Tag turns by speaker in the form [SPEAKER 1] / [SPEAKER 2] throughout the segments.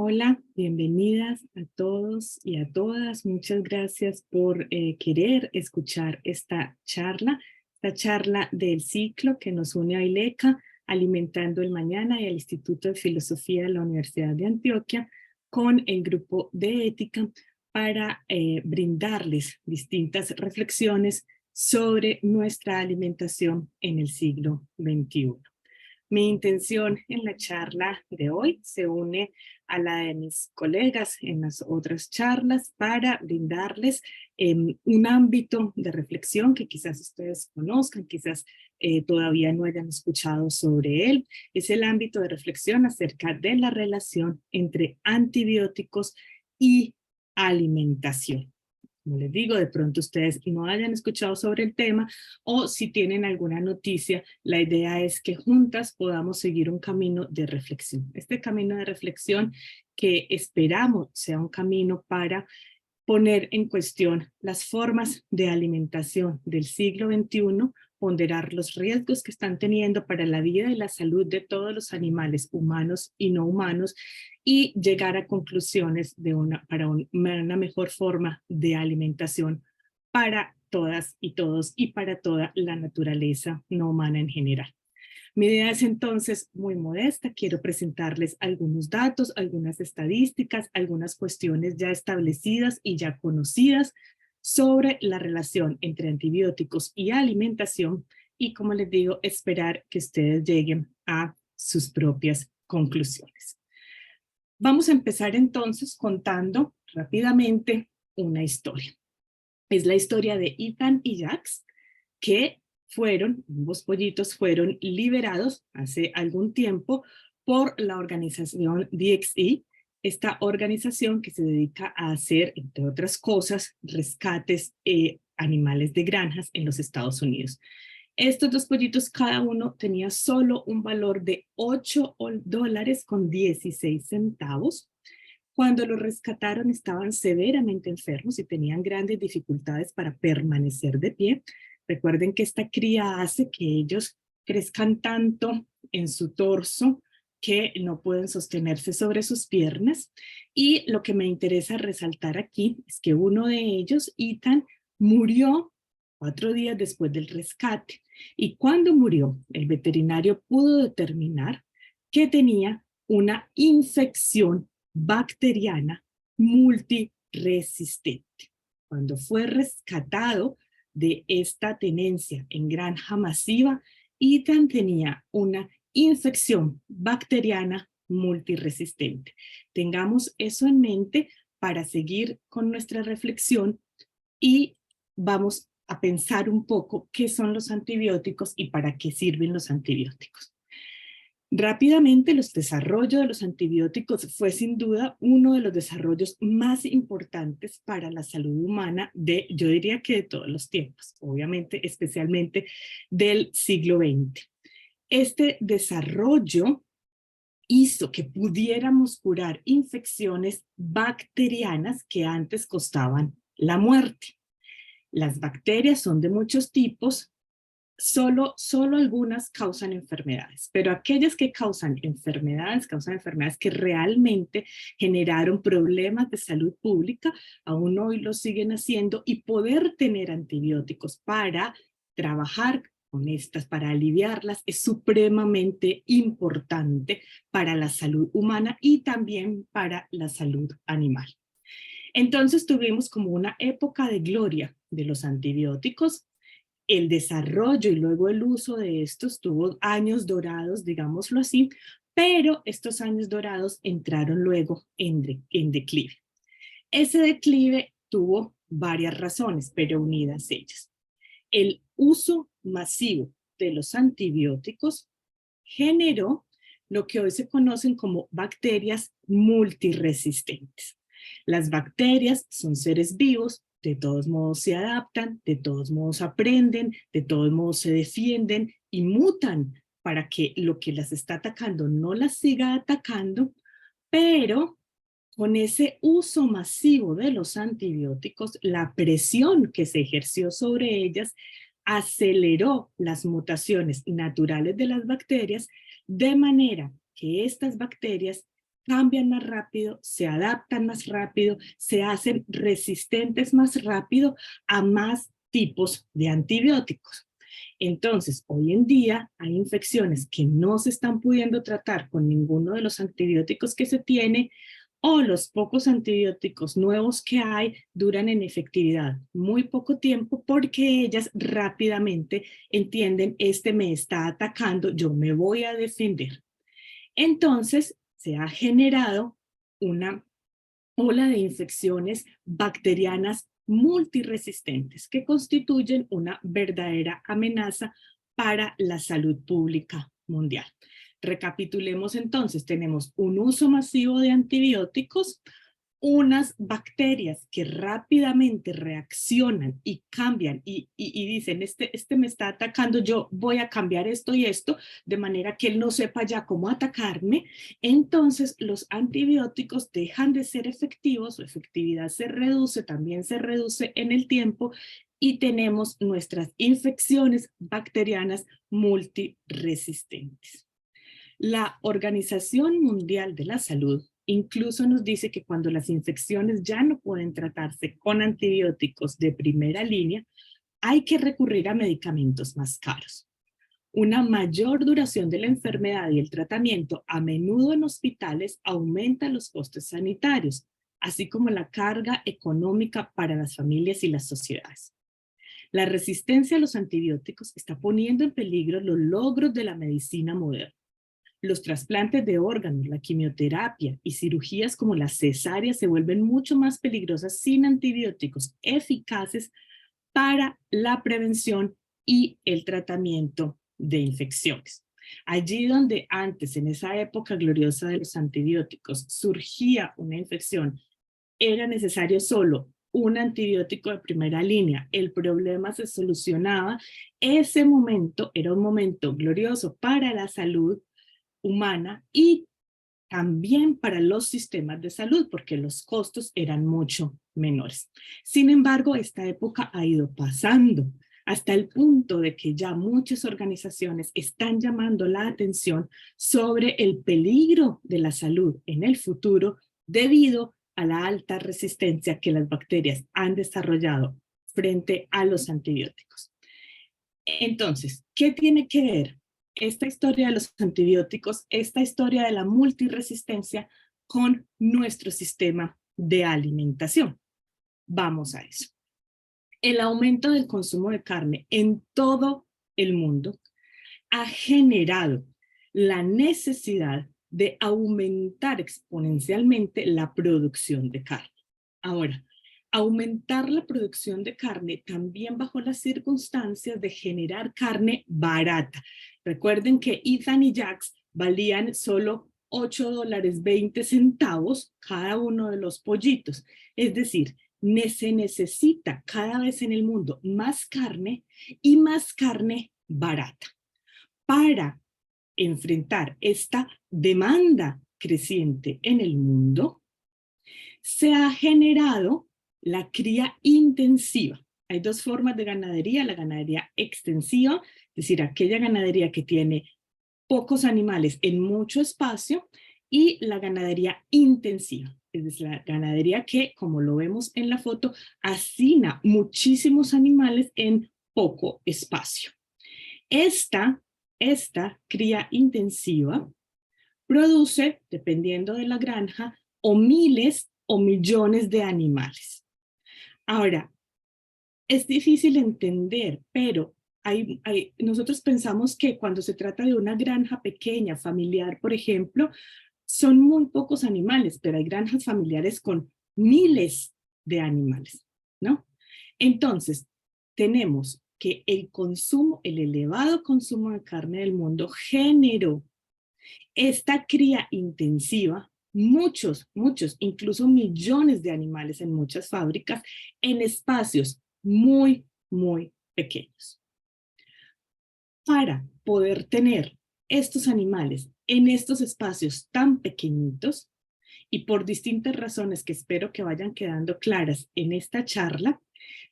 [SPEAKER 1] Hola, bienvenidas a todos y a todas. Muchas gracias por querer escuchar esta charla del ciclo que nos une a ILECA, Alimentando el Mañana y al Instituto de Filosofía de la Universidad de Antioquia, con el grupo de ética para brindarles distintas reflexiones sobre nuestra alimentación en el siglo XXI. Mi intención en la charla de hoy se une a la de mis colegas en las otras charlas para brindarles un ámbito de reflexión que quizás ustedes conozcan, quizás todavía no hayan escuchado sobre él. Es el ámbito de reflexión acerca de la relación entre antibióticos y alimentación. Como les digo, de pronto ustedes no hayan escuchado sobre el tema o si tienen alguna noticia, la idea es que juntas podamos seguir un camino de reflexión. Este camino de reflexión que esperamos sea un camino para poner en cuestión las formas de alimentación del siglo XXI, ponderar los riesgos que están teniendo para la vida y la salud de todos los animales, humanos y no humanos, y llegar a conclusiones para una mejor forma de alimentación para todas y todos y para toda la naturaleza no humana en general. Mi idea es entonces muy modesta, quiero presentarles algunos datos, algunas estadísticas, algunas cuestiones ya establecidas y ya conocidas sobre la relación entre antibióticos y alimentación y, como les digo, esperar que ustedes lleguen a sus propias conclusiones. Vamos a empezar entonces contando rápidamente una historia. Es la historia de Ethan y Jax, que ambos pollitos fueron liberados hace algún tiempo por la organización DXE, esta organización que se dedica a hacer, entre otras cosas, rescates animales de granjas en los Estados Unidos. Estos dos pollitos, cada uno tenía solo un valor de $8.16. Cuando los rescataron estaban severamente enfermos y tenían grandes dificultades para permanecer de pie. Recuerden que esta cría hace que ellos crezcan tanto en su torso que no pueden sostenerse sobre sus piernas. Y lo que me interesa resaltar aquí es que uno de ellos, Ethan, murió 4 días después del rescate. Y cuando murió, el veterinario pudo determinar que tenía una infección bacteriana multiresistente. Cuando fue rescatado de esta tenencia en granja masiva, Ethan tenía una infección bacteriana multiresistente. Tengamos eso en mente para seguir con nuestra reflexión y vamos a pensar un poco qué son los antibióticos y para qué sirven los antibióticos. Rápidamente, el desarrollo de los antibióticos fue sin duda uno de los desarrollos más importantes para la salud humana yo diría que de todos los tiempos, obviamente, especialmente del siglo XX. Este desarrollo hizo que pudiéramos curar infecciones bacterianas que antes costaban la muerte. Las bacterias son de muchos tipos. Solo algunas causan enfermedades, pero aquellas que causan enfermedades que realmente generaron problemas de salud pública, aún hoy lo siguen haciendo, y poder tener antibióticos para trabajar con estas, para aliviarlas, es supremamente importante para la salud humana y también para la salud animal. Entonces tuvimos como una época de gloria de los antibióticos. El desarrollo y luego el uso de estos tuvo años dorados, digámoslo así, pero estos años dorados entraron luego en declive. Ese declive tuvo varias razones, pero unidas ellas. El uso masivo de los antibióticos generó lo que hoy se conocen como bacterias multiresistentes. Las bacterias son seres vivos, de todos modos se adaptan, de todos modos aprenden, de todos modos se defienden y mutan para que lo que las está atacando no las siga atacando, pero con ese uso masivo de los antibióticos, la presión que se ejerció sobre ellas aceleró las mutaciones naturales de las bacterias, de manera que estas bacterias cambian más rápido, se adaptan más rápido, se hacen resistentes más rápido a más tipos de antibióticos. Entonces, hoy en día hay infecciones que no se están pudiendo tratar con ninguno de los antibióticos que se tiene, o los pocos antibióticos nuevos que hay duran en efectividad muy poco tiempo porque ellas rápidamente entienden, este me está atacando, yo me voy a defender. Entonces, se ha generado una ola de infecciones bacterianas multiresistentes que constituyen una verdadera amenaza para la salud pública mundial. Recapitulemos entonces, tenemos un uso masivo de antibióticos, unas bacterias que rápidamente reaccionan y cambian y dicen, este me está atacando, yo voy a cambiar esto y esto, de manera que él no sepa ya cómo atacarme. Entonces los antibióticos dejan de ser efectivos, su efectividad se reduce, también se reduce en el tiempo, y tenemos nuestras infecciones bacterianas multiresistentes. La Organización Mundial de la Salud incluso nos dice que cuando las infecciones ya no pueden tratarse con antibióticos de primera línea, hay que recurrir a medicamentos más caros. Una mayor duración de la enfermedad y el tratamiento, a menudo en hospitales, aumenta los costos sanitarios, así como la carga económica para las familias y las sociedades. La resistencia a los antibióticos está poniendo en peligro los logros de la medicina moderna. Los trasplantes de órganos, la quimioterapia y cirugías como la cesárea se vuelven mucho más peligrosas sin antibióticos eficaces para la prevención y el tratamiento de infecciones. Allí donde antes, en esa época gloriosa de los antibióticos, surgía una infección, era necesario solo un antibiótico de primera línea, el problema se solucionaba. Ese momento era un momento glorioso para la salud humana y también para los sistemas de salud, porque los costos eran mucho menores. Sin embargo, esta época ha ido pasando hasta el punto de que ya muchas organizaciones están llamando la atención sobre el peligro de la salud en el futuro debido a la alta resistencia que las bacterias han desarrollado frente a los antibióticos. Entonces, ¿qué tiene que ver esta historia de los antibióticos, esta historia de la multiresistencia con nuestro sistema de alimentación? Vamos a eso. El aumento del consumo de carne en todo el mundo ha generado la necesidad de aumentar exponencialmente la producción de carne. Ahora, aumentar la producción de carne también bajo las circunstancias de generar carne barata. Recuerden que Ethan y Jax valían solo $8.20 cada uno de los pollitos. Es decir, se necesita cada vez en el mundo más carne y más carne barata. Para enfrentar esta demanda creciente en el mundo, se ha generado la cría intensiva. Hay dos formas de ganadería: la ganadería extensiva, es decir, aquella ganadería que tiene pocos animales en mucho espacio, y la ganadería intensiva, es decir, la ganadería que, como lo vemos en la foto, hacina muchísimos animales en poco espacio. Esta cría intensiva produce, dependiendo de la granja, o miles o millones de animales. Ahora, es difícil entender, pero nosotros pensamos que cuando se trata de una granja pequeña, familiar, por ejemplo, son muy pocos animales, pero hay granjas familiares con miles de animales, ¿no? Entonces, tenemos que el elevado consumo de carne del mundo generó esta cría intensiva, muchos, incluso millones de animales en muchas fábricas, en espacios muy, muy pequeños. Para poder tener estos animales en estos espacios tan pequeñitos, y por distintas razones que espero que vayan quedando claras en esta charla,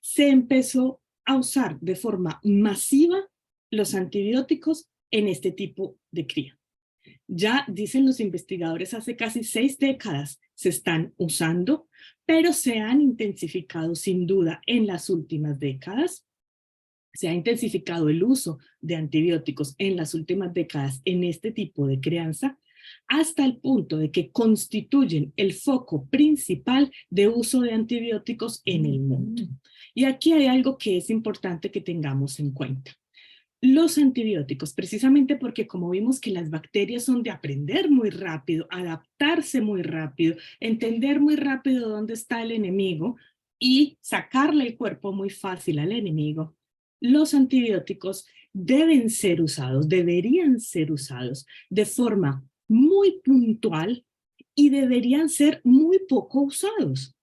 [SPEAKER 1] se empezó a usar de forma masiva los antibióticos en este tipo de cría. Ya dicen los investigadores hace casi 6 décadas se están usando, pero se han intensificado sin duda en las últimas décadas. Se ha intensificado el uso de antibióticos en las últimas décadas en este tipo de crianza, hasta el punto de que constituyen el foco principal de uso de antibióticos en el mundo. Y aquí hay algo que es importante que tengamos en cuenta. Los antibióticos, precisamente porque como vimos que las bacterias son de aprender muy rápido, adaptarse muy rápido, entender muy rápido dónde está el enemigo y sacarle el cuerpo muy fácil al enemigo, los antibióticos deben ser usados, deberían ser usados de forma muy puntual y deberían ser muy poco usados.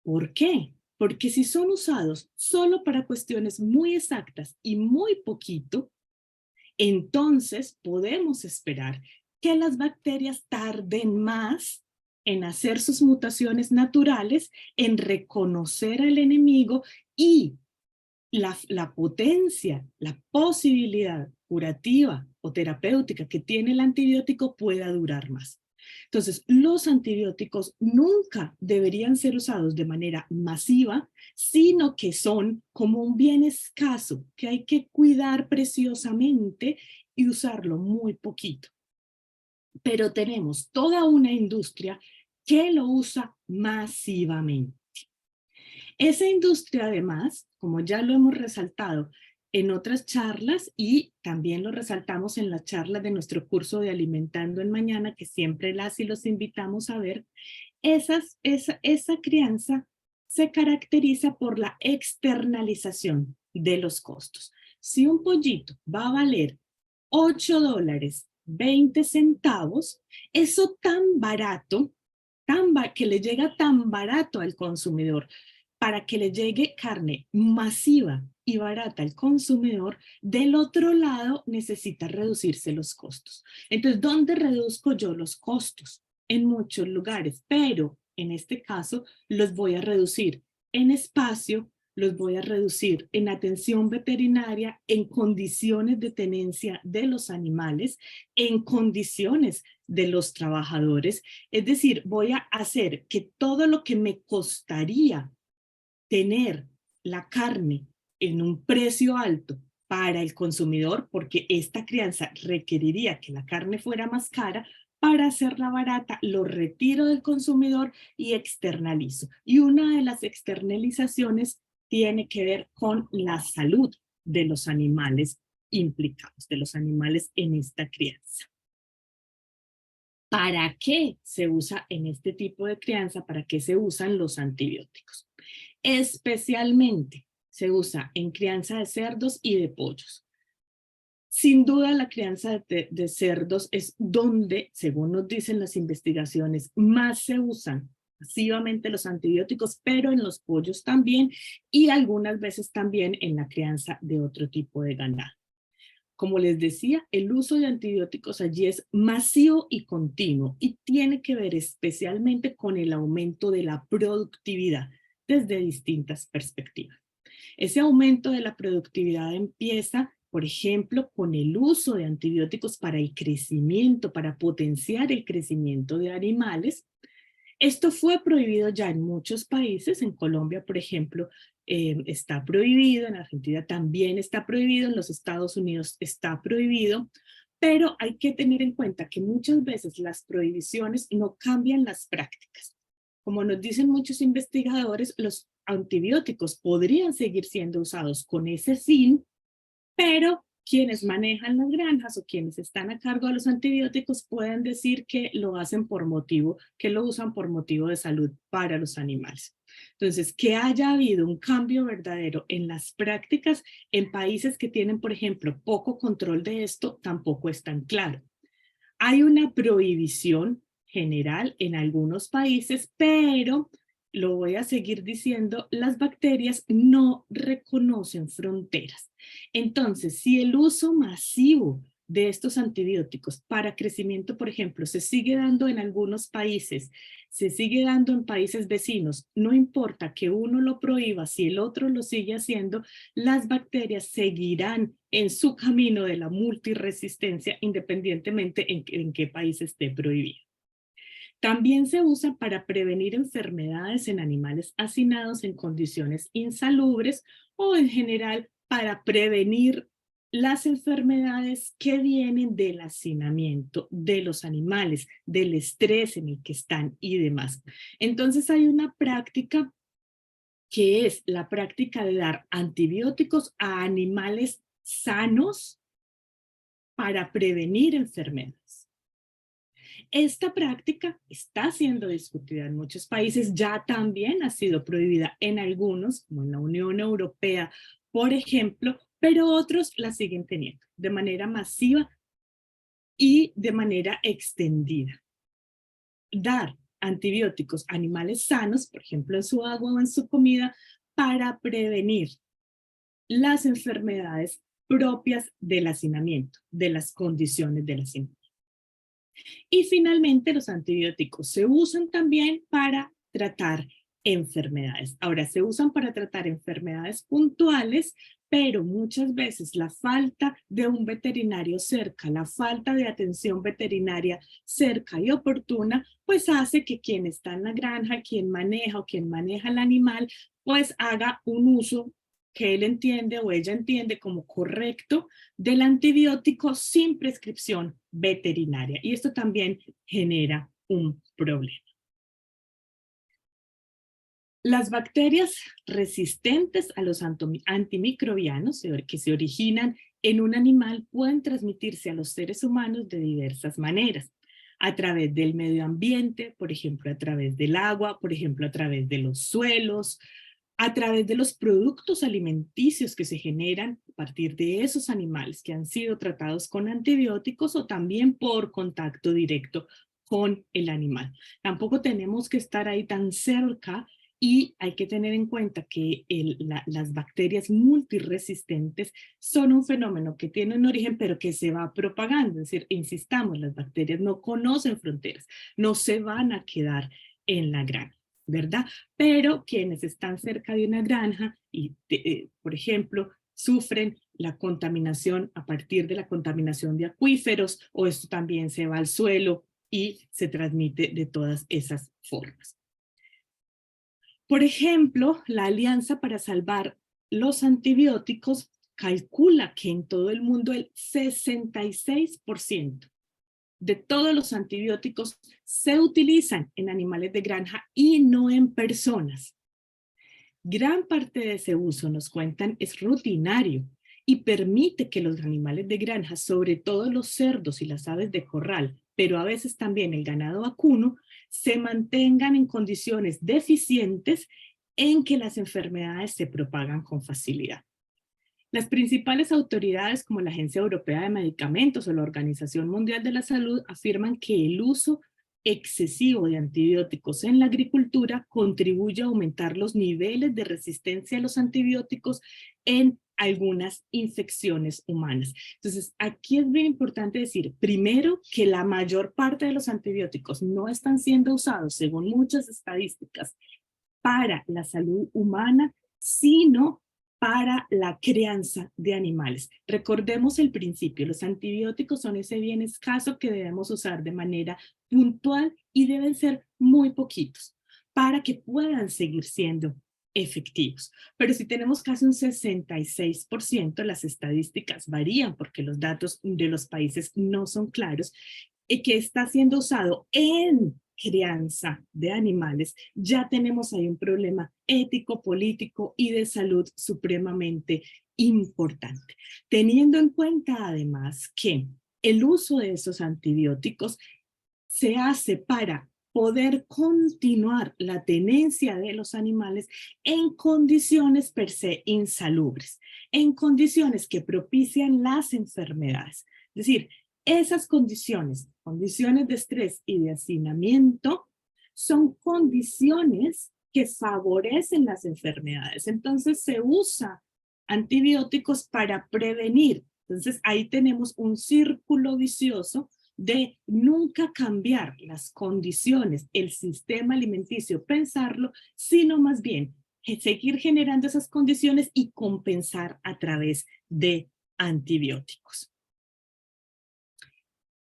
[SPEAKER 1] ¿Por qué? Porque si son usados solo para cuestiones muy exactas y muy poquito, entonces podemos esperar que las bacterias tarden más en hacer sus mutaciones naturales, en reconocer al enemigo y la potencia, la posibilidad curativa o terapéutica que tiene el antibiótico pueda durar más. Entonces, los antibióticos nunca deberían ser usados de manera masiva, sino que son como un bien escaso que hay que cuidar preciosamente y usarlo muy poquito. Pero tenemos toda una industria que lo usa masivamente. Esa industria, además, como ya lo hemos resaltado en otras charlas y también lo resaltamos en las charlas de nuestro curso de Alimentando en Mañana, que siempre las y los invitamos a ver, esa crianza se caracteriza por la externalización de los costos. Si un pollito va a valer $8.20, eso tan barato, que le llega tan barato al consumidor, para que le llegue carne masiva y barata al consumidor, del otro lado necesita reducirse los costos. Entonces, ¿dónde reduzco yo los costos? En muchos lugares, pero en este caso los voy a reducir en espacio, los voy a reducir en atención veterinaria, en condiciones de tenencia de los animales, en condiciones de los trabajadores. Es decir, voy a hacer que todo lo que me costaría tener la carne en un precio alto para el consumidor, porque esta crianza requeriría que la carne fuera más cara, para hacerla barata, lo retiro del consumidor y externalizo. Y una de las externalizaciones tiene que ver con la salud de los animales implicados, de los animales en esta crianza. ¿Para qué se usa en este tipo de crianza? ¿Para qué se usan los antibióticos? Especialmente se usa en crianza de cerdos y de pollos. Sin duda la crianza de cerdos es donde, según nos dicen las investigaciones, más se usan masivamente los antibióticos, pero en los pollos también y algunas veces también en la crianza de otro tipo de ganado. Como les decía, el uso de antibióticos allí es masivo y continuo y tiene que ver especialmente con el aumento de la productividad desde distintas perspectivas. Ese aumento de la productividad empieza, por ejemplo, con el uso de antibióticos para el crecimiento, para potenciar el crecimiento de animales. Esto fue prohibido ya en muchos países. En Colombia, por ejemplo, está prohibido, en Argentina también está prohibido, en los Estados Unidos está prohibido, pero hay que tener en cuenta que muchas veces las prohibiciones no cambian las prácticas. Como nos dicen muchos investigadores, los antibióticos podrían seguir siendo usados con ese fin, pero quienes manejan las granjas o quienes están a cargo de los antibióticos pueden decir que lo hacen por motivo, que lo usan por motivo de salud para los animales. Entonces, que haya habido un cambio verdadero en las prácticas en países que tienen, por ejemplo, poco control de esto, tampoco es tan claro. Hay una prohibición general en algunos países, pero lo voy a seguir diciendo, las bacterias no reconocen fronteras. Entonces, si el uso masivo de estos antibióticos para crecimiento, por ejemplo, se sigue dando en algunos países se sigue dando en países vecinos, no importa que uno lo prohíba, si el otro lo sigue haciendo, las bacterias seguirán en su camino de la multiresistencia independientemente en qué país esté prohibido. También se usa para prevenir enfermedades en animales hacinados en condiciones insalubres o en general para prevenir las enfermedades que vienen del hacinamiento de los animales, del estrés en el que están y demás. Entonces hay una práctica que es la práctica de dar antibióticos a animales sanos para prevenir enfermedades. Esta práctica está siendo discutida en muchos países, ya también ha sido prohibida en algunos, como en la Unión Europea, por ejemplo, pero otros la siguen teniendo de manera masiva y de manera extendida. Dar antibióticos a animales sanos, por ejemplo, en su agua o en su comida, para prevenir las enfermedades propias del hacinamiento, de las condiciones del hacinamiento. Y finalmente, los antibióticos se usan también para tratar enfermedades. Ahora, se usan para tratar enfermedades puntuales, pero muchas veces la falta de un veterinario cerca, la falta de atención veterinaria cerca y oportuna, pues hace que quien está en la granja, quien maneja o quien maneja el animal, pues haga un uso que él entiende o ella entiende como correcto del antibiótico sin prescripción veterinaria. Y esto también genera un problema. Las bacterias resistentes a los antimicrobianos que se originan en un animal pueden transmitirse a los seres humanos de diversas maneras. A través del medio ambiente, por ejemplo, a través del agua, por ejemplo, a través de los suelos, a través de los productos alimenticios que se generan a partir de esos animales que han sido tratados con antibióticos o también por contacto directo con el animal. Tampoco tenemos que estar ahí tan cerca y hay que tener en cuenta que las bacterias multiresistentes son un fenómeno que tiene un origen pero que se va propagando. Es decir, insistamos, las bacterias no conocen fronteras, no se van a quedar en la granja, ¿verdad? Pero quienes están cerca de una granja y, por ejemplo, sufren la contaminación a partir de la contaminación de acuíferos, o esto también se va al suelo y se transmite de todas esas formas. Por ejemplo, la Alianza para Salvar los Antibióticos calcula que en todo el mundo el 66% de todos los antibióticos se utilizan en animales de granja y no en personas. Gran parte de ese uso, nos cuentan, es rutinario y permite que los animales de granja, sobre todo los cerdos y las aves de corral, pero a veces también el ganado vacuno, se mantengan en condiciones deficientes en que las enfermedades se propagan con facilidad. Las principales autoridades como la Agencia Europea de Medicamentos o la Organización Mundial de la Salud afirman que el uso excesivo de antibióticos en la agricultura contribuye a aumentar los niveles de resistencia a los antibióticos en algunas infecciones humanas. Entonces, aquí es bien importante decir, primero, que la mayor parte de los antibióticos no están siendo usados, según muchas estadísticas, para la salud humana, sino para la crianza de animales. Recordemos el principio, los antibióticos son ese bien escaso que debemos usar de manera puntual y deben ser muy poquitos para que puedan seguir siendo efectivos. Pero si tenemos casi un 66%, las estadísticas varían porque los datos de los países no son claros, y que está siendo usado en crianza de animales, ya tenemos ahí un problema ético, político y de salud supremamente importante. Teniendo en cuenta además que el uso de esos antibióticos se hace para poder continuar la tenencia de los animales en condiciones per se insalubres, en condiciones que propician las enfermedades. Es decir, esas condiciones, condiciones de estrés y de hacinamiento, son condiciones que favorecen las enfermedades. Entonces se usa antibióticos para prevenir. Entonces ahí tenemos un círculo vicioso de nunca cambiar las condiciones, el sistema alimenticio, pensarlo, sino más bien seguir generando esas condiciones y compensar a través de antibióticos.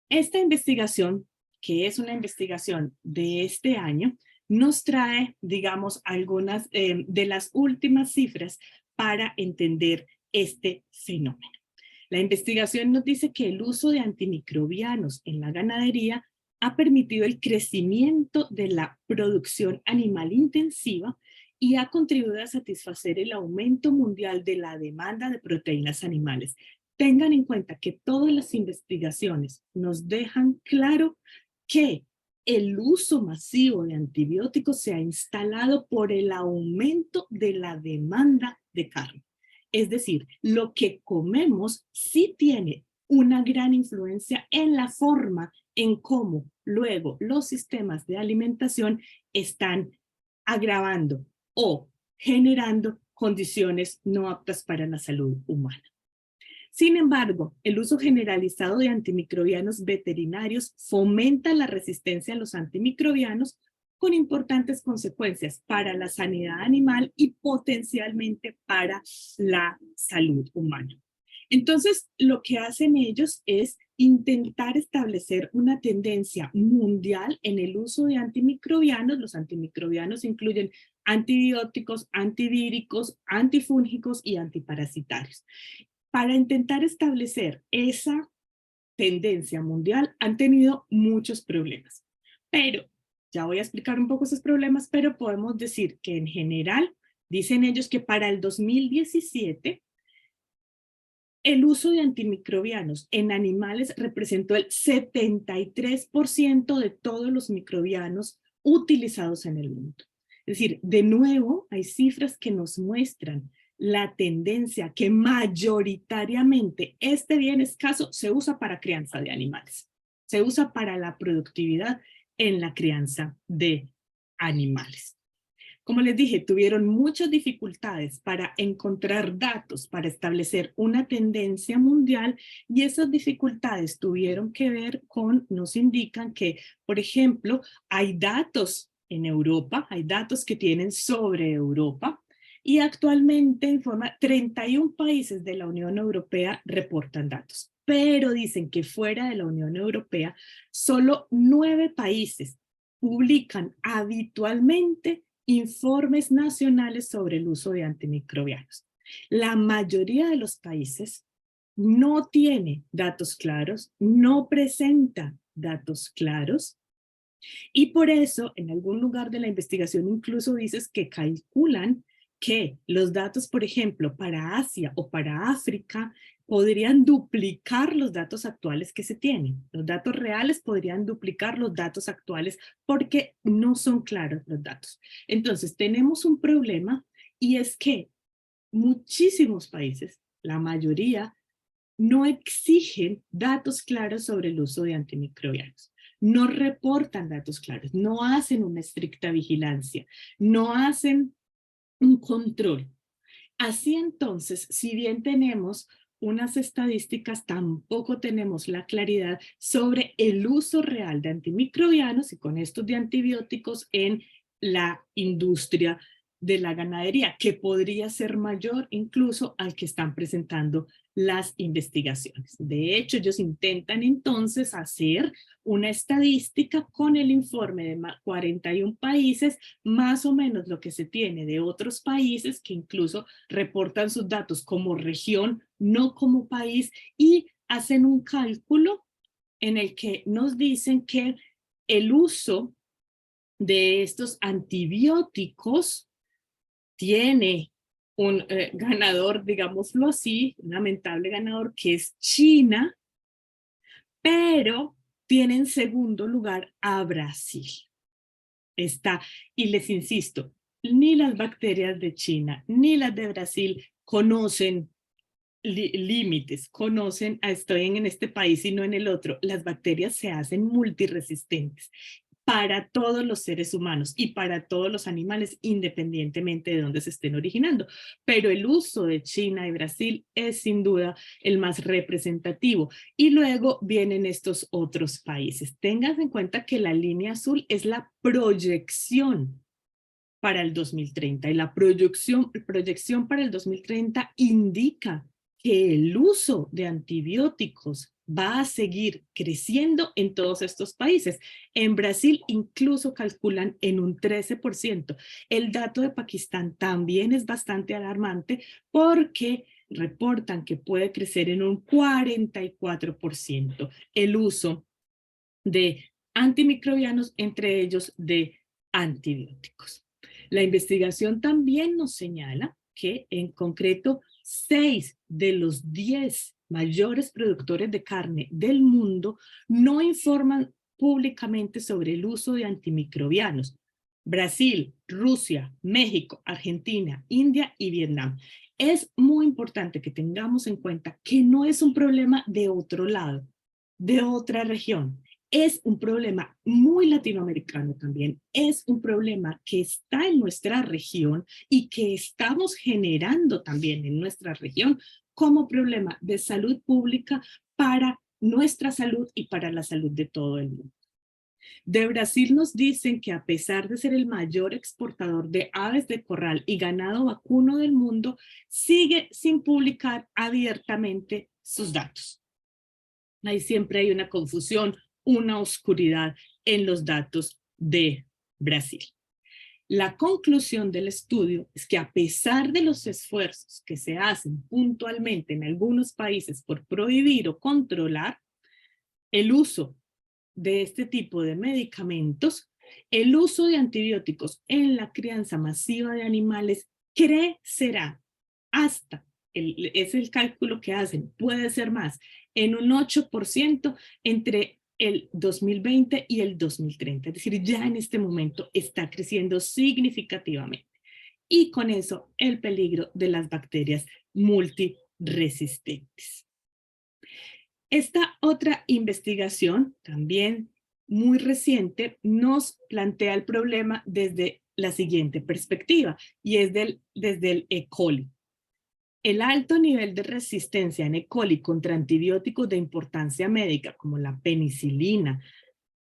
[SPEAKER 1] Esta investigación, que es una investigación de este año, nos trae, digamos, algunas de las últimas cifras para entender este fenómeno. La investigación nos dice que el uso de antimicrobianos en la ganadería ha permitido el crecimiento de la producción animal intensiva y ha contribuido a satisfacer el aumento mundial de la demanda de proteínas animales. Tengan en cuenta que todas las investigaciones nos dejan claro que el uso masivo de antibióticos se ha instalado por el aumento de la demanda de carne. Es decir, lo que comemos sí tiene una gran influencia en la forma en cómo luego los sistemas de alimentación están agravando o generando condiciones no aptas para la salud humana. Sin embargo, el uso generalizado de antimicrobianos veterinarios fomenta la resistencia a los antimicrobianos con importantes consecuencias para la sanidad animal y potencialmente para la salud humana. Entonces, lo que hacen ellos es intentar establecer una tendencia mundial en el uso de antimicrobianos. Los antimicrobianos incluyen antibióticos, antivíricos, antifúngicos y antiparasitarios. Para intentar establecer esa tendencia mundial han tenido muchos problemas. Pero, ya voy a explicar un poco esos problemas, pero podemos decir que en general, dicen ellos que para el 2017, el uso de antimicrobianos en animales representó el 73% de todos los microbianos utilizados en el mundo. Es decir, de nuevo, hay cifras que nos muestran la tendencia que mayoritariamente este bien escaso se usa para crianza de animales. Se usa para la productividad en la crianza de animales. Como les dije, tuvieron muchas dificultades para encontrar datos, para establecer una tendencia mundial, y esas dificultades tuvieron que ver con, nos indican que, por ejemplo, hay datos en Europa, hay datos que tienen sobre Europa, y actualmente informa 31 países de la Unión Europea reportan datos, pero dicen que fuera de la Unión Europea, solo 9 países publican habitualmente informes nacionales sobre el uso de antimicrobianos. La mayoría de los países no tiene datos claros, no presenta datos claros, y por eso en algún lugar de la investigación incluso dices que calculan que los datos, por ejemplo, para Asia o para África, podrían duplicar los datos actuales que se tienen. Los datos reales podrían duplicar los datos actuales porque no son claros los datos. Entonces, tenemos un problema, y es que muchísimos países, la mayoría, no exigen datos claros sobre el uso de antimicrobianos. No reportan datos claros, no hacen una estricta vigilancia, no hacen un control. Así entonces, si bien tenemos unas estadísticas, tampoco tenemos la claridad sobre el uso real de antimicrobianos y con estos de antibióticos en la industria de la ganadería, que podría ser mayor incluso al que están presentando las investigaciones. De hecho, ellos intentan entonces hacer una estadística con el informe de 41 países, más o menos lo que se tiene de otros países que incluso reportan sus datos como región, no como país, y hacen un cálculo en el que nos dicen que el uso de estos antibióticos tiene un ganador, digámoslo así, un lamentable ganador, que es China, pero tiene en segundo lugar a Brasil. Está, y les insisto, ni las bacterias de China ni las de Brasil conocen límites, conocen, estoy en este país y no en el otro. Las bacterias se hacen multiresistentes. para todos los seres humanos y para todos los animales, independientemente de dónde se estén originando. Pero el uso de China y Brasil es sin duda el más representativo. Y luego vienen estos otros países. Tengan en cuenta que la línea azul es la proyección para el 2030 y la proyección para el 2030 indica que el uso de antibióticos va a seguir creciendo en todos estos países. En Brasil incluso calculan en un 13%. El dato de Pakistán también es bastante alarmante porque reportan que puede crecer en un 44% el uso de antimicrobianos, entre ellos de antibióticos. La investigación también nos señala que en concreto 6 de los 10 mayores productores de carne del mundo no informan públicamente sobre el uso de antimicrobianos. Brasil, Rusia, México, Argentina, India y Vietnam. Es muy importante que tengamos en cuenta que no es un problema de otro lado, de otra región. Es un problema muy latinoamericano también, es un problema que está en nuestra región y que estamos generando también en nuestra región como problema de salud pública para nuestra salud y para la salud de todo el mundo. De Brasil nos dicen que a pesar de ser el mayor exportador de aves de corral y ganado vacuno del mundo, sigue sin publicar abiertamente sus datos. Ahí siempre hay una confusión, una oscuridad en los datos de Brasil. La conclusión del estudio es que a pesar de los esfuerzos que se hacen puntualmente en algunos países por prohibir o controlar el uso de este tipo de medicamentos, el uso de antibióticos en la crianza masiva de animales crecerá hasta, es el cálculo que hacen, puede ser más, en un 8% entre el 2020 y el 2030. Es decir, ya en este momento está creciendo significativamente. Y con eso el peligro de las bacterias multiresistentes. Esta otra investigación, también muy reciente, nos plantea el problema desde la siguiente perspectiva, y es desde el E. coli. El alto nivel de resistencia en E. coli contra antibióticos de importancia médica, como la penicilina,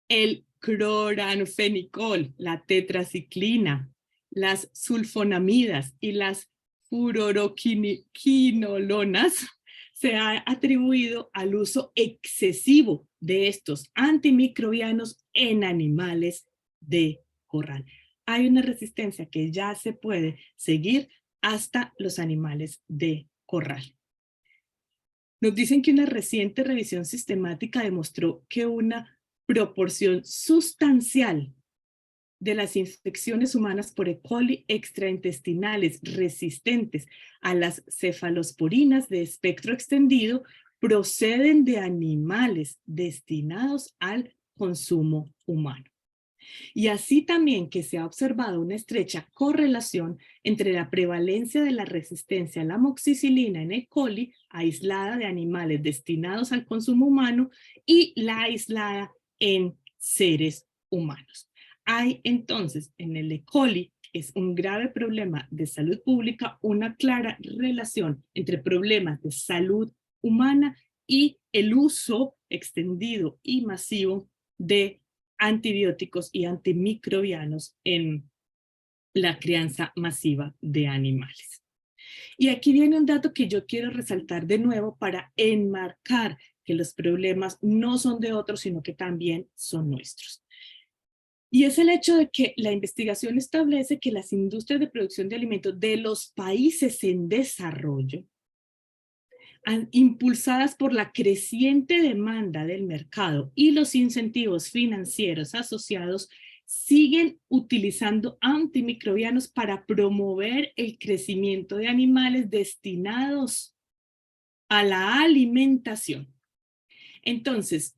[SPEAKER 1] el cloranfenicol, la tetraciclina, las sulfonamidas y las fluoroquinolonas, se ha atribuido al uso excesivo de estos antimicrobianos en animales de corral. Hay una resistencia que ya se puede seguir hasta los animales de corral. Nos dicen que una reciente revisión sistemática demostró que una proporción sustancial de las infecciones humanas por E. coli extraintestinales resistentes a las cefalosporinas de espectro extendido proceden de animales destinados al consumo humano. Y así también que se ha observado una estrecha correlación entre la prevalencia de la resistencia a la amoxicilina en E. coli aislada de animales destinados al consumo humano y la aislada en seres humanos. Hay entonces en el E. coli, es un grave problema de salud pública, una clara relación entre problemas de salud humana y el uso extendido y masivo de antibióticos y antimicrobianos en la crianza masiva de animales. Y aquí viene un dato que yo quiero resaltar de nuevo para enmarcar que los problemas no son de otros, sino que también son nuestros. Y es el hecho de que la investigación establece que las industrias de producción de alimentos de los países en desarrollo, impulsadas por la creciente demanda del mercado y los incentivos financieros asociados, siguen utilizando antimicrobianos para promover el crecimiento de animales destinados a la alimentación. Entonces,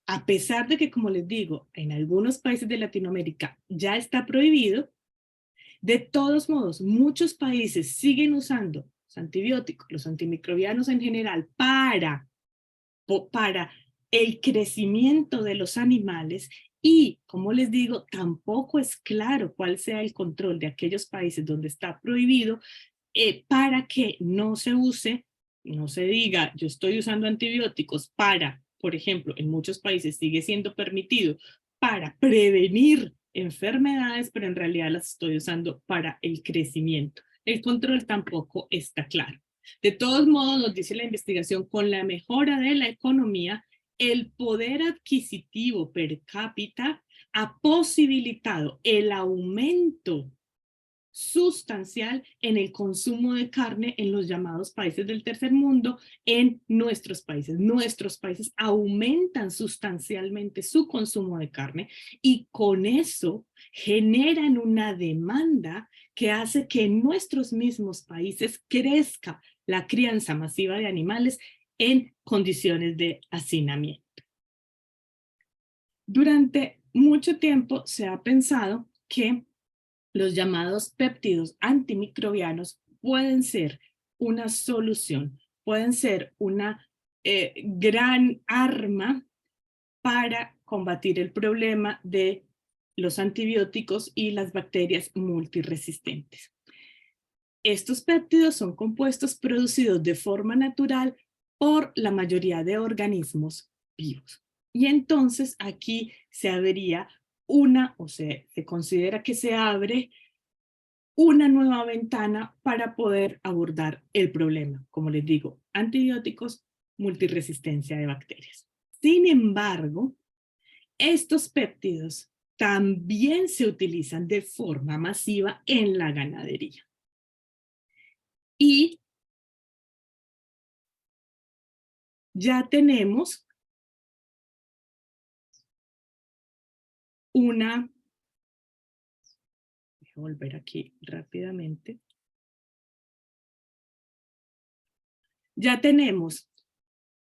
[SPEAKER 1] a pesar de que, como les digo, en algunos países de Latinoamérica ya está prohibido, de todos modos, muchos países siguen usando los antibióticos, los antimicrobianos en general, para el crecimiento de los animales Y, como les digo, tampoco es claro cuál sea el control de aquellos países donde está prohibido para que no se use, no se diga, yo estoy usando antibióticos para, por ejemplo, en muchos países sigue siendo permitido para prevenir enfermedades, pero en realidad las estoy usando para el crecimiento. El control tampoco está claro. De todos modos, nos dice la investigación, con la mejora de la economía, el poder adquisitivo per cápita ha posibilitado el aumento sustancial en el consumo de carne en los llamados países del tercer mundo, en nuestros países. Nuestros países aumentan sustancialmente su consumo de carne y con eso generan una demanda que hace que en nuestros mismos países crezca la crianza masiva de animales en condiciones de hacinamiento. Durante mucho tiempo se ha pensado que los llamados péptidos antimicrobianos pueden ser una solución, pueden ser una gran arma para combatir el problema de los antibióticos y las bacterias multiresistentes. Estos péptidos son compuestos producidos de forma natural por la mayoría de organismos vivos. Y entonces aquí se abriría se considera que se abre una nueva ventana para poder abordar el problema. Como les digo, antibióticos, multiresistencia de bacterias. Sin embargo, estos péptidos también se utilizan de forma masiva en la ganadería. Y ya tenemos una, voy a volver aquí rápidamente, ya tenemos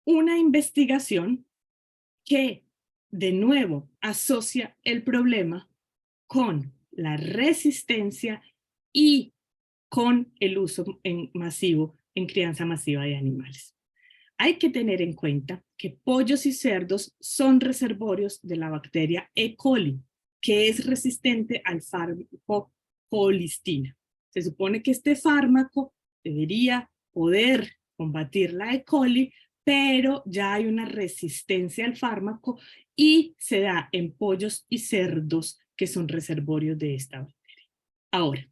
[SPEAKER 1] una investigación que de nuevo asocia el problema con la resistencia y con el uso masivo en crianza masiva de animales. Hay que tener en cuenta que pollos y cerdos son reservorios de la bacteria E. coli, que es resistente al fármaco colistina. Se supone que este fármaco debería poder combatir la E. coli, pero ya hay una resistencia al fármaco y se da en pollos y cerdos que son reservorios de esta bacteria. Ahora,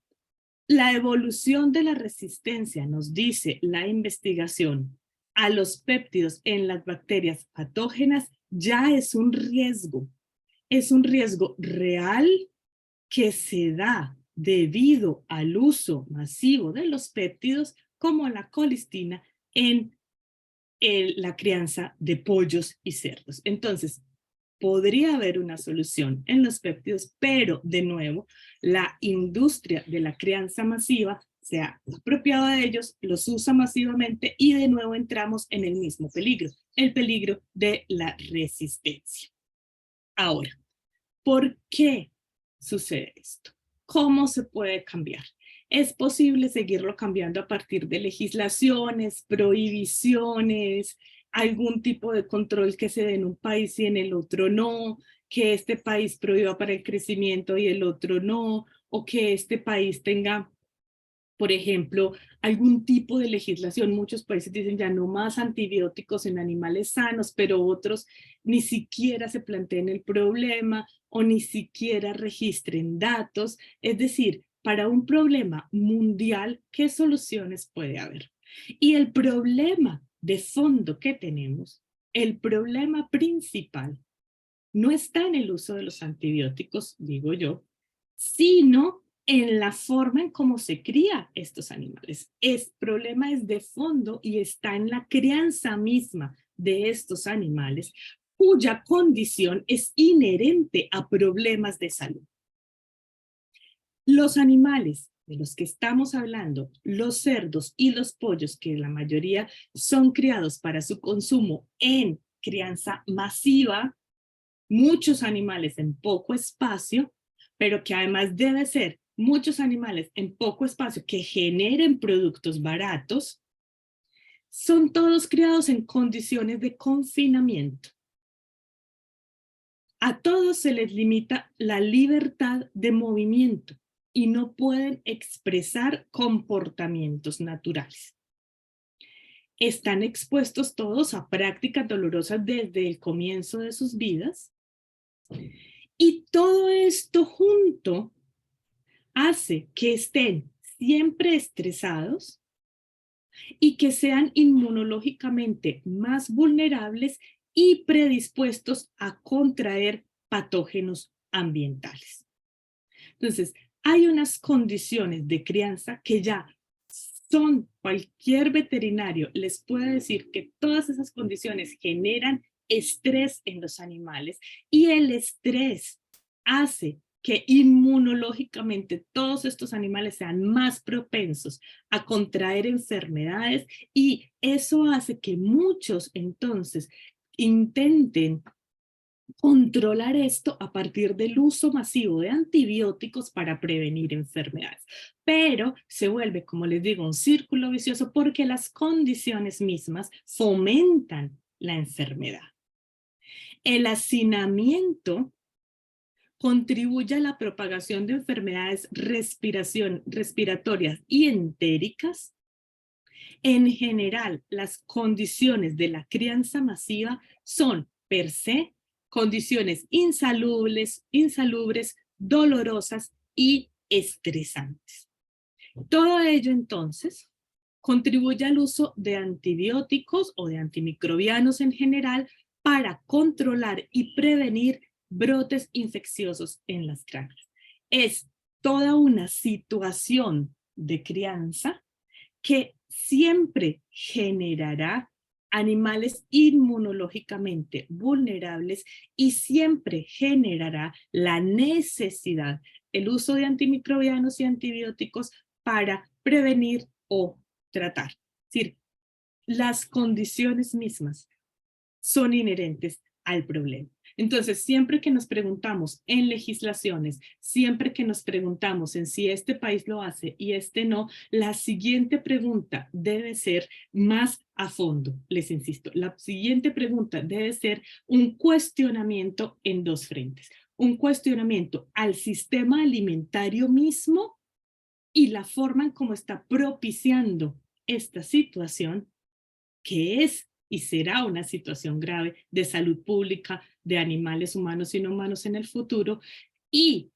[SPEAKER 1] la evolución de la resistencia, nos dice la investigación, a los péptidos en las bacterias patógenas ya es un riesgo real que se da debido al uso masivo de los péptidos como la colistina en la crianza de pollos y cerdos. Entonces, podría haber una solución en los péptidos, pero de nuevo, la industria de la crianza masiva se ha apropiado de ellos, los usa masivamente y de nuevo entramos en el mismo peligro, el peligro de la resistencia. Ahora, ¿por qué sucede esto? ¿Cómo se puede cambiar? Es posible seguirlo cambiando a partir de legislaciones, prohibiciones, algún tipo de control que se dé en un país y en el otro no, que este país prohíba para el crecimiento y el otro no, o que este país tenga, por ejemplo, algún tipo de legislación. Muchos países dicen ya no más antibióticos en animales sanos, pero otros ni siquiera se planteen el problema o ni siquiera registren datos. Es decir, para un problema mundial, ¿qué soluciones puede haber? Y el problema de fondo que tenemos, el problema principal, no está en el uso de los antibióticos, digo yo, sino en la forma en cómo se cría estos animales. El problema es de fondo y está en la crianza misma de estos animales, cuya condición es inherente a problemas de salud. Los animales de los que estamos hablando, los cerdos y los pollos, que la mayoría son criados para su consumo en crianza masiva, muchos animales en poco espacio, pero que además debe ser muchos animales en poco espacio que generen productos baratos, son todos criados en condiciones de confinamiento. A todos se les limita la libertad de movimiento y no pueden expresar comportamientos naturales. Están expuestos todos a prácticas dolorosas desde el comienzo de sus vidas y todo esto junto hace que estén siempre estresados y que sean inmunológicamente más vulnerables y predispuestos a contraer patógenos ambientales. Entonces, hay unas condiciones de crianza que ya cualquier veterinario les puede decir que todas esas condiciones generan estrés en los animales y el estrés hace que inmunológicamente todos estos animales sean más propensos a contraer enfermedades y eso hace que muchos entonces intenten controlar esto a partir del uso masivo de antibióticos para prevenir enfermedades. Pero se vuelve, como les digo, un círculo vicioso porque las condiciones mismas fomentan la enfermedad. El hacinamiento contribuye a la propagación de enfermedades respiratorias y entéricas. En general, las condiciones de la crianza masiva son, per se, condiciones insalubres, dolorosas y estresantes. Todo ello, entonces, contribuye al uso de antibióticos o de antimicrobianos en general para controlar y prevenir brotes infecciosos en las granjas. Es toda una situación de crianza que siempre generará animales inmunológicamente vulnerables y siempre generará la necesidad, el uso de antimicrobianos y antibióticos para prevenir o tratar. Es decir, las condiciones mismas son inherentes al problema. Entonces, siempre que nos preguntamos en legislaciones, siempre que nos preguntamos en si este país lo hace y este no, la siguiente pregunta debe ser más a fondo, les insisto. La siguiente pregunta debe ser un cuestionamiento en dos frentes. Un cuestionamiento al sistema alimentario mismo y la forma en cómo está propiciando esta situación, que es y será una situación grave de salud pública de animales humanos y no humanos en el futuro. Y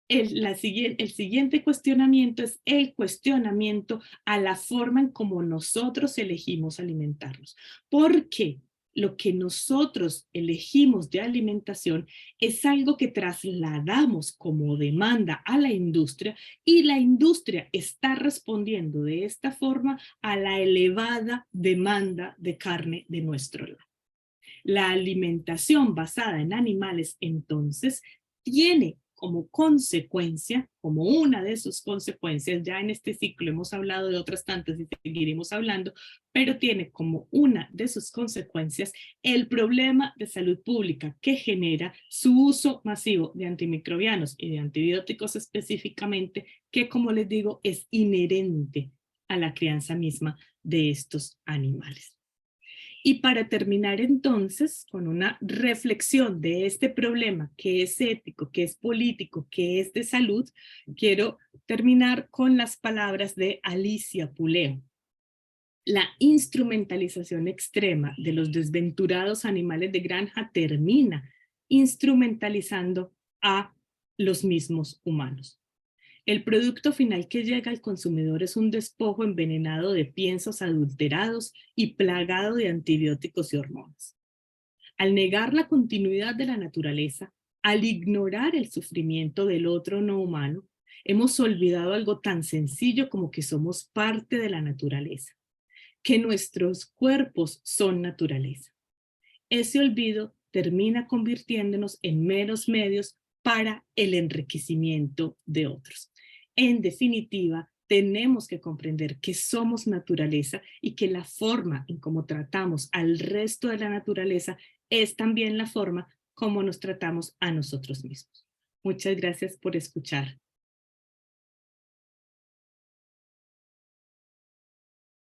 [SPEAKER 1] el siguiente cuestionamiento es el cuestionamiento a la forma en cómo nosotros elegimos alimentarnos. Porque lo que nosotros elegimos de alimentación es algo que trasladamos como demanda a la industria y la industria está respondiendo de esta forma a la elevada demanda de carne de nuestro lado. La alimentación basada en animales, entonces, tiene como consecuencia, como una de sus consecuencias, ya en este ciclo hemos hablado de otras tantas y seguiremos hablando, pero tiene como una de sus consecuencias el problema de salud pública que genera su uso masivo de antimicrobianos y de antibióticos específicamente, que como les digo, es inherente a la crianza misma de estos animales. Y para terminar entonces con una reflexión de este problema que es ético, que es político, que es de salud, quiero terminar con las palabras de Alicia Puleo. La instrumentalización extrema de los desventurados animales de granja termina instrumentalizando a los mismos humanos. El producto final que llega al consumidor es un despojo envenenado de piensos adulterados y plagado de antibióticos y hormonas. Al negar la continuidad de la naturaleza, al ignorar el sufrimiento del otro no humano, hemos olvidado algo tan sencillo como que somos parte de la naturaleza, que nuestros cuerpos son naturaleza. Ese olvido termina convirtiéndonos en meros medios para el enriquecimiento de otros. En definitiva, tenemos que comprender que somos naturaleza y que la forma en cómo tratamos al resto de la naturaleza es también la forma como nos tratamos a nosotros mismos. Muchas gracias por escuchar.